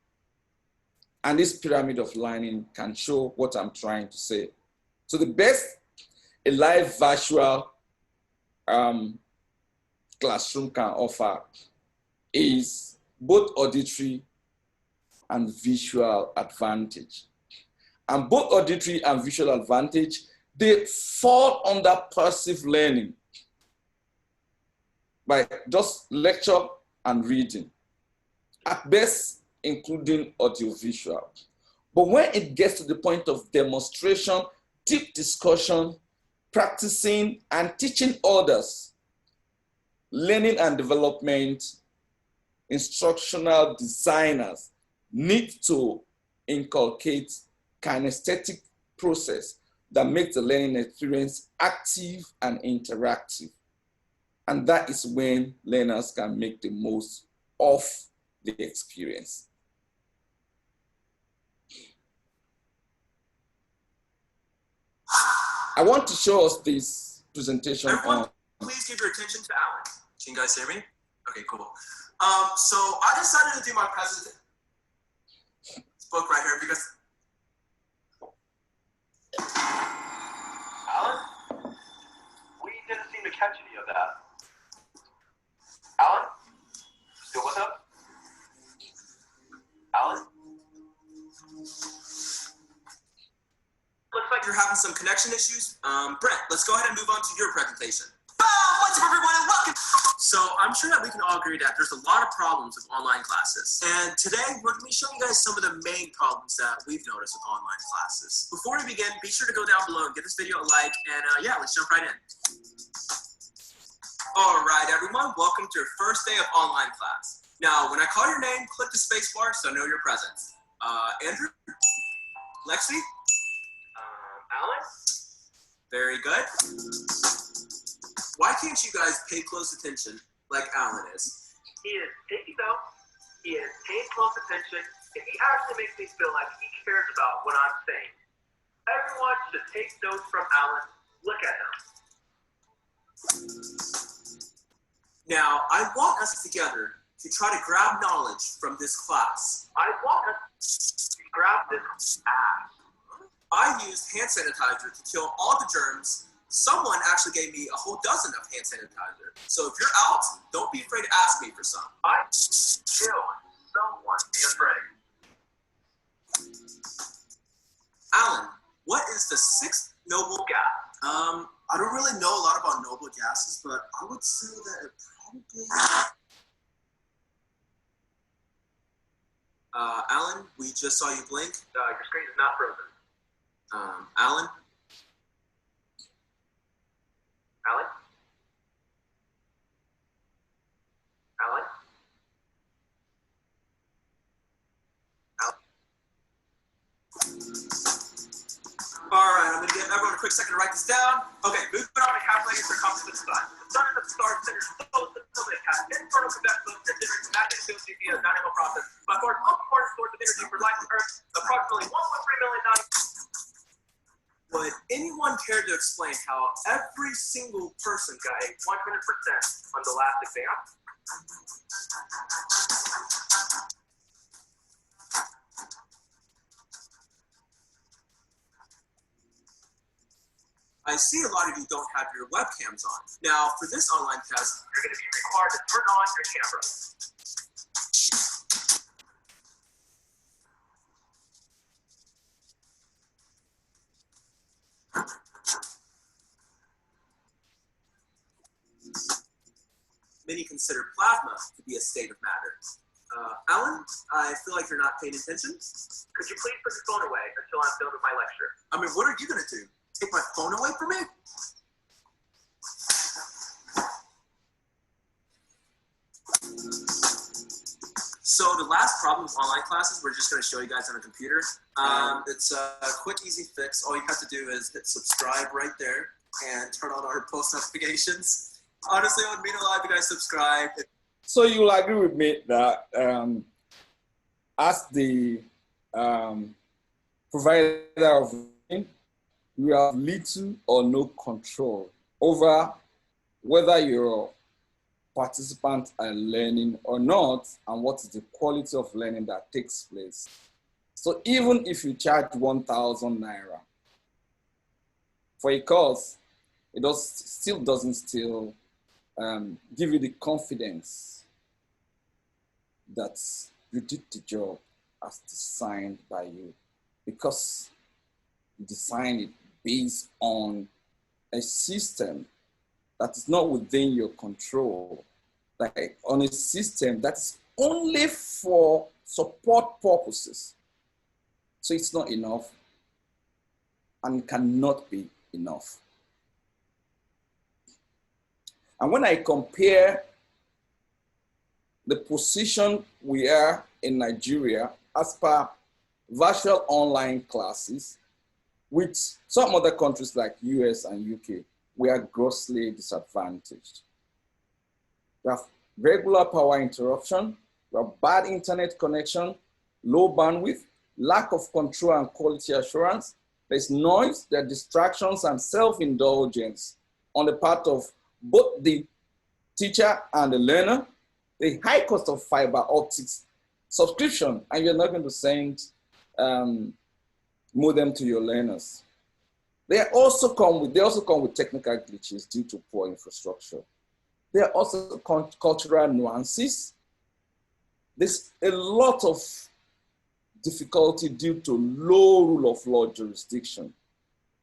And this pyramid of learning can show what I'm trying to say. So the best a live virtual classroom can offer is both auditory and visual advantage. And both auditory and visual advantage they fall under passive learning by just lecture and reading, at best including audiovisual. But when it gets to the point of demonstration, deep discussion, practicing and teaching others, learning and development, instructional designers need to inculcate kinesthetic process that makes the learning experience active and interactive. And that is when learners can make the most of the experience. I want to show us this presentation. Everyone, please give your attention to Alan. Can you guys hear me? Okay, cool. So I decided to do my presentation book right here because Alan, we didn't seem to catch any of that. Alan, still with us? Alan? Looks like you're having some connection issues. Brent, let's go ahead and move on to your presentation. What's up, everyone, and welcome. So I'm sure that we can all agree that there's a lot of problems with online classes. And today we're going to be showing you guys some of the main problems that we've noticed with online classes. Before we begin, be sure to go down below and give this video a like, and yeah, let's jump right in. All right, everyone, welcome to your first day of online class. Now, when I call your name, click the space bar so I know your presence. Andrew? Lexi? Alex? Very good. Why can't you guys pay close attention like Alan is? He is taking notes, he is paying close attention, and he actually makes me feel like he cares about what I'm saying. Everyone should take notes from Alan. Look at him. Now, I want us together to try to grab knowledge from this class. I want us to grab this ass. I used hand sanitizer to kill all the germs. Someone actually gave me a whole dozen of hand sanitizer. So if you're out, don't be afraid to ask me for some. I killed someone. Be afraid. Alan, what is the sixth noble gas? I don't really know a lot about noble gases, but I would say that it probably... Alan, we just saw you blink. Your screen is not frozen. Alan? Alan? Alan? Alan? All right, I'm going to give everyone a quick second to write this down. Okay, moving on to calculating circumference of the sun. The sun is the star center close to the sun. It has internal convection that generates magnetic field via a dynamical process. By far, most important source of energy for life on Earth, approximately 1.3 million times. Would anyone care to explain how every single person got a 100% on the last exam? I see a lot of you don't have your webcams on. Now, for this online test, you're going to be required to turn on your camera. Many consider plasma to be a state of matter. Alan, I feel like you're not paying attention. Could you please put your phone away until I'm done with my lecture? I mean, what are you going to do? Take my phone away from me? So the last problem with online classes, we're just going to show you guys on a computer. It's a quick, easy fix. All you have to do is hit subscribe right there and turn on our post notifications. Honestly, it would mean a lot if you guys subscribe. So you will agree with me that as the provider of learning, you have little or no control over whether your participants are learning or not, and what is the quality of learning that takes place. So even if you charge 1,000 naira for a course, it still doesn't give you the confidence that you did the job as designed by you, because you designed it based on a system that is not within your control, like on a system that's only for support purposes. So it's not enough and cannot be enough. And when I compare the position we are in Nigeria as per virtual online classes with some other countries like US and UK, we are grossly disadvantaged. We have regular power interruption, we have bad internet connection, low bandwidth, lack of control and quality assurance. There's noise, there are distractions and self-indulgence on the part of both the teacher and the learner, the high cost of fiber optics subscription, and you're not going to send modem to your learners. They also come with technical glitches due to poor infrastructure. There are also cultural nuances. There's a lot of difficulty due to low rule of law jurisdiction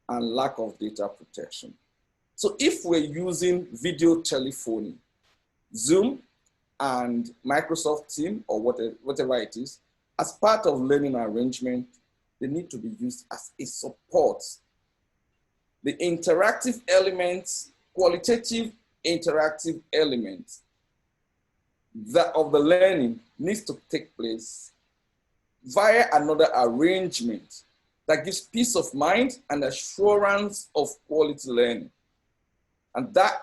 and lack of data protection. So if we're using video telephony, Zoom and Microsoft Teams or whatever it is, as part of learning arrangement, they need to be used as a support. The interactive elements, qualitative interactive elements of the learning needs to take place via another arrangement that gives peace of mind and assurance of quality learning. And that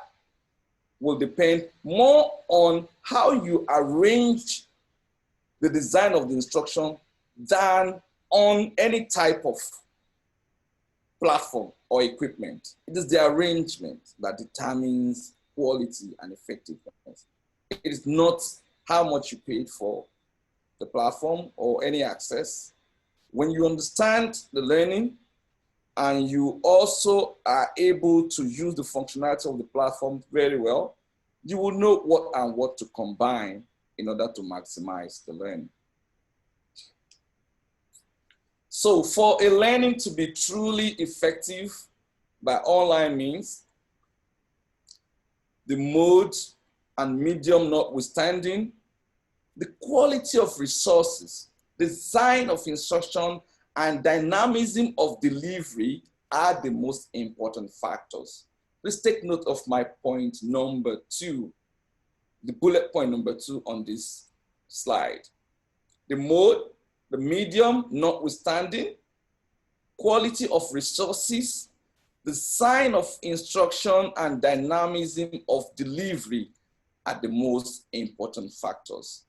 will depend more on how you arrange the design of the instruction than on any type of platform or equipment. It is the arrangement that determines quality and effectiveness. It is not how much you paid for the platform or any access. When you understand the learning and you also are able to use the functionality of the platform very well, you will know what to combine in order to maximize the learning. So for a learning to be truly effective by online means, the mode and medium notwithstanding, the quality of resources, design of instruction, and dynamism of delivery are the most important factors. Please take note of my point number 2, the bullet point number 2 on this slide. The mode, the medium notwithstanding, quality of resources, design of instruction, and dynamism of delivery are the most important factors.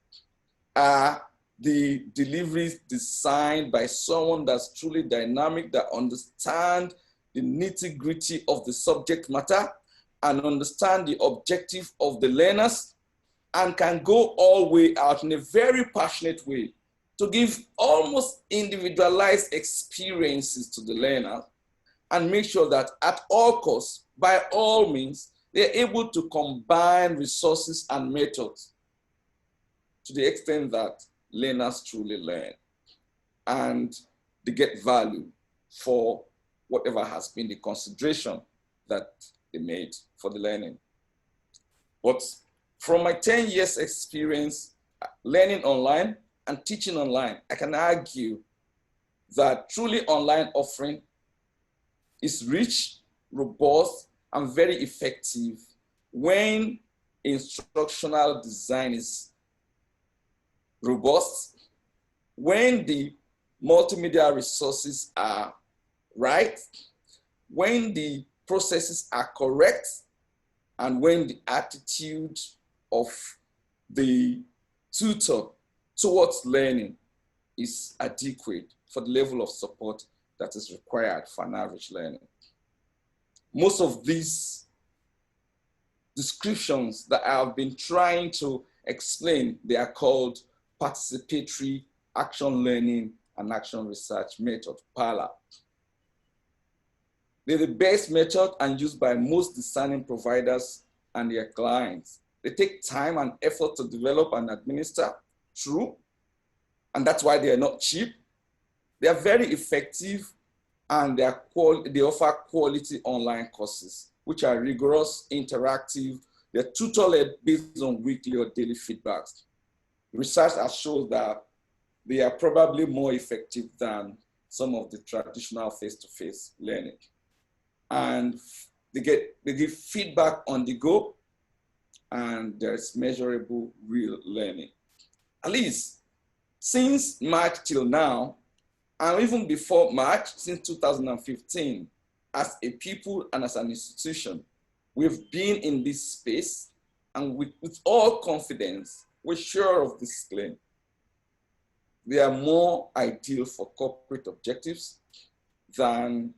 Are the deliveries designed by someone that's truly dynamic, that understands the nitty-gritty of the subject matter and understand the objective of the learners and can go all the way out in a very passionate way to give almost individualized experiences to the learner and make sure that at all costs, by all means, they're able to combine resources and methods to the extent that learners truly learn and they get value for whatever has been the consideration that they made for the learning. But from my 10 years experience learning online and teaching online, I can argue that truly online offering is rich, robust, and very effective when instructional design is robust, when the multimedia resources are right, when the processes are correct, and when the attitude of the tutor towards learning is adequate for the level of support that is required for an average learner. Most of these descriptions that I have been trying to explain, they are called participatory action learning and action research method, PALA. They're the best method and used by most discerning providers and their clients. They take time and effort to develop and administer, true, and that's why they are not cheap. They are very effective and they offer quality online courses, which are rigorous, interactive. They're tutor-led based on weekly or daily feedbacks. Research has shown that they are probably more effective than some of the traditional face-to-face learning. And they give feedback on the go, and there's measurable real learning. At least since March till now, and even before March, since 2015, as a people and as an institution, we've been in this space, and with all confidence, we're sure of this claim. They are more ideal for corporate objectives than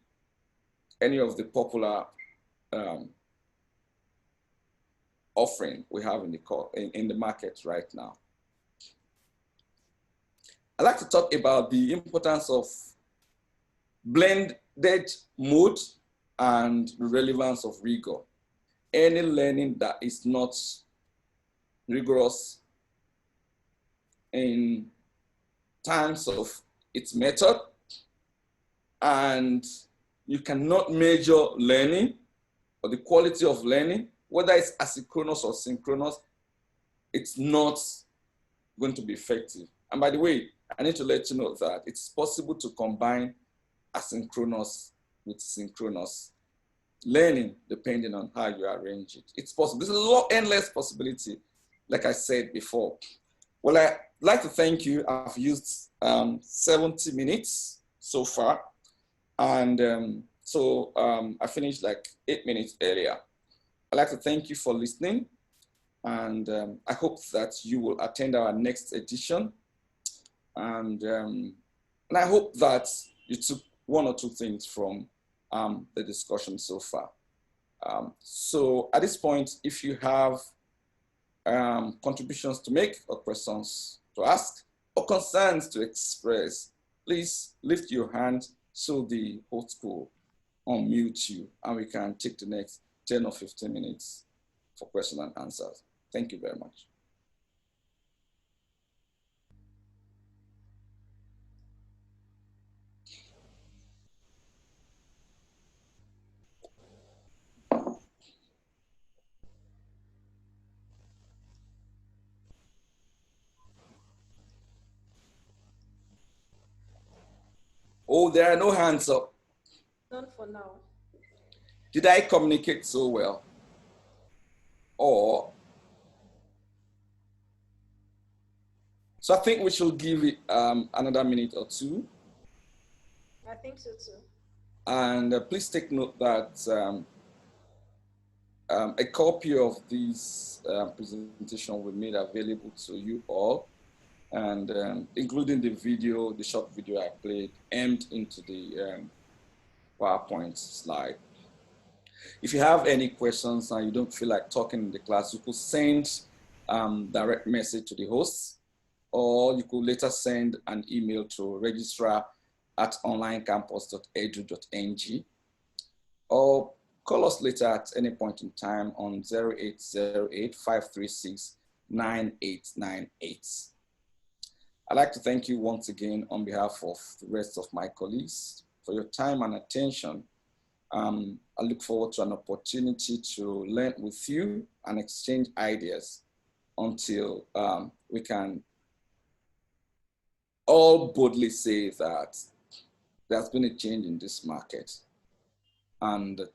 any of the popular offering we have in the market right now. I'd like to talk about the importance of blended mode and the relevance of rigor. Any learning that is not rigorous in terms of its method, and you cannot measure learning or the quality of learning, whether it's asynchronous or synchronous, it's not going to be effective. And by the way, I need to let you know that it's possible to combine asynchronous with synchronous learning, depending on how you arrange it. It's possible. There's a lot, endless possibility, like I said before. Well, I'd like to thank you. I've used 70 minutes so far. And I finished like 8 minutes earlier. I'd like to thank you for listening. And I hope that you will attend our next edition. And I hope that you took one or two things from the discussion so far. So at this point, if you have contributions to make or questions to ask or concerns to express, please lift your hand so the host will unmute you and we can take the next 10 or 15 minutes for questions and answers. Thank you very much. Oh, there are no hands up. None for now. Did I communicate so well? Or, so I think we should give it another minute or two. I think so too. And please take note that a copy of this presentation will be made available to you all, and including the video, the short video I played, aimed into the PowerPoint slide. If you have any questions and you don't feel like talking in the class, you could send direct message to the hosts, or you could later send an email to registrar@onlinecampus.edu.ng, or call us later at any point in time on 0808-536-9898. I'd like to thank you once again on behalf of the rest of my colleagues for your time and attention. I look forward to an opportunity to learn with you and exchange ideas until we can all boldly say that there's been a change in this market, and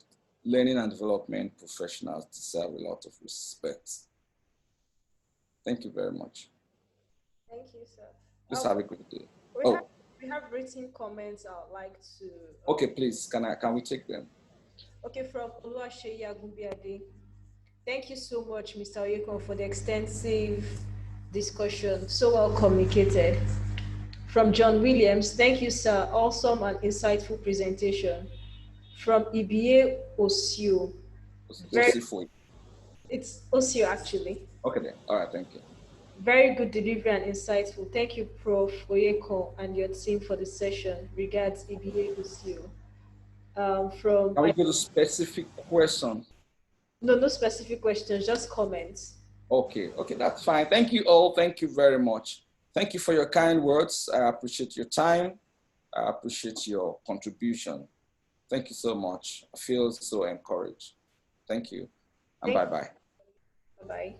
learning and development professionals deserve a lot of respect. Thank you very much. Thank you, sir. Please have a good day. We have written comments I'd like to. Okay, please, can we take them? Okay, from Oluwaseyi Agumbiade. Thank you so much, Mr. Oyekon, for the extensive discussion, so well communicated. From John Williams, thank you, sir. Awesome and insightful presentation. From Ibie Osio. It's Osio, actually. Okay, then. All right, thank you. Very good delivery and insightful. Thank you, Prof. Oyeko and your team for the session. Regards, Ibie Osio. Can we go to specific questions? No specific questions, just comments. Okay, that's fine. Thank you all. Thank you very much. Thank you for your kind words. I appreciate your time. I appreciate your contribution. Thank you so much. I feel so encouraged. Thank you, and bye-bye. Bye-bye.